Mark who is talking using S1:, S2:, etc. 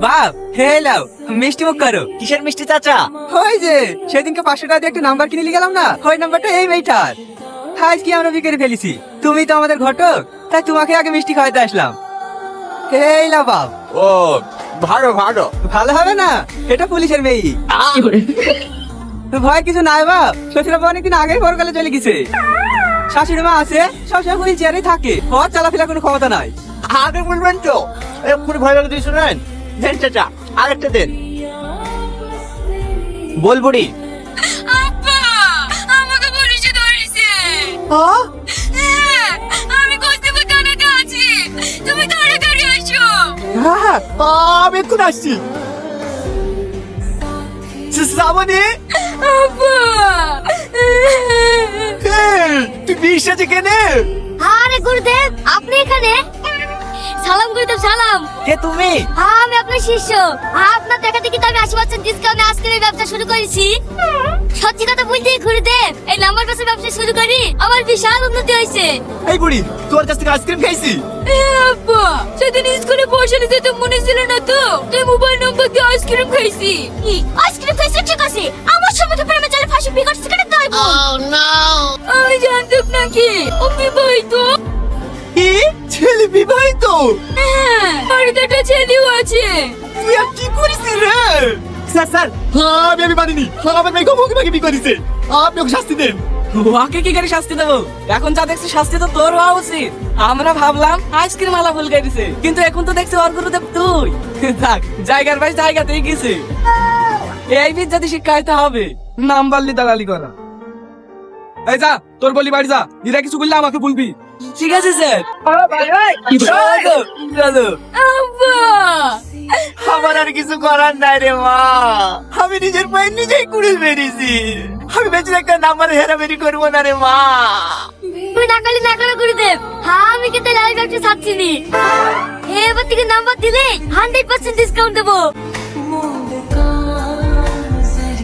S1: বাপ হেলাও মিষ্টি মুখ করো। কিসের মিষ্টি চাচা? ওই যে সেদিনকে 500 টাকা দিয়ে একটা নাম্বার কিনে নিয়ে গেলাম না, ওই নাম্বারটা এই মেয়েটার। আজ কি আমরা বিক্রি ফেলেছি, তুমি তো আমাদের ঘটক, তাই তোমাকে আগে মিষ্টি খাওয়াতে আসলাম। হেলা বাপ।
S2: ও ভালো ভালো।
S1: ভালো হবে না, এটা পুলিশের মেয়ে। ভয় কিছু নাই বাপ, শ্বশুর অনেকদিন আগেই পরকালে চলে গেছে। শাশুড়ি মা আছে, সবসময় হুইল চেয়ারে থাকে, ঘর চালাফেরা কোনো ক্ষমতা নাই।
S2: আগে বলবেন তো, এক্ষুনি ভয় লাগে দিয়ে শুনেন। দেন চাচা আরেকটা দেন। বলবুড়ি
S3: আব্বা আমাকে পুলিশে ধরেছে। হ্যাঁ, আমি কস্তুরবা থানাতে আছি, তুমি তাড়াতাড়ি এসো।
S2: হ্যাঁ আমি এখন আসছি। শ্রাবণী
S3: আব্বা
S2: তুই বিশ আছে কেনে?
S3: আরে গুরুদেব আপনি এখানে? সালাম গুরুদেব সালাম।
S2: কে তুমি?
S3: হ্যাঁ আমি আপনার শিষ্য। আপনার দেখা দেখি তো আমি 80% ডিসকাউন্টে আজকের এই ব্যবসা শুরু করেছি। সত্যি কথা বলতে গুরুদেব, এই নাম্বার পাসের ব্যবসা শুরু করি আমার বিশাল উন্নতি হয়েছে।
S2: এই বুড়ি তোর কাছ থেকে আইসক্রিম খাইছি।
S3: আব্বা সেদিন স্কুলে পয়সা দিতে তো মনে ছিল না তো, তাই মোবাইল নম্বর দিয়ে আইসক্রিম খাইছি। আইসক্রিম খাইছি ঠিক আছে, আমার সঙ্গে তো প্রেমে চলে ফাঁসি বিকাশ সিগারেট দাও। আমি জানতাম নাকি ও বিবাহিত।
S2: কি ছেলে বিবাহিত?
S3: হ্যাঁ, বাড়িতে একটা ছেলেও আছে।
S2: তুই আর কি করিস রে? স্যার স্যার আমি মানিনি, আমার মেয়ে গোবকে বাকি করেছে, আপনি ওকে শাস্তি দেন।
S1: ওকে কি করে শাস্তি দেবো? এখন যা দেখছি শাস্তি তো তোর হওয়া উচিত। আমরা ভাবলাম আইসক্রিম আলা ভুল গাইছে, কিন্তু এখন তো দেখছি ওর গুরুদেব তুই। থাক, জায়গার ভাই জায়গাতেই গেছে। এই বিদ যদি শিক্ষা হইতে হবে, নাম বললি দালালি করা। এই যা, তোর বলি বাড়ি যা, এরা কিছু বললে আমাকে বলবি। ঠিক আছে স্যার। চলো।
S3: আব্বা
S2: আমার আর কিছু করার নাই রে মা, আমি নিজের পায়ে নিজেই কুড়ে বেরিয়েছি। আমি বেঁচে একটা নাম্বার হেরাফেরি করবো না রে মা।
S3: তুমি নাকালি না করো গুরুদেব, হ্যাঁ আমি কিন্তু লাইভ ব্যবসা ছাড়ছি নি। এবার থেকে নাম্বার দিলে 100% ডিসকাউন্ট দেবো।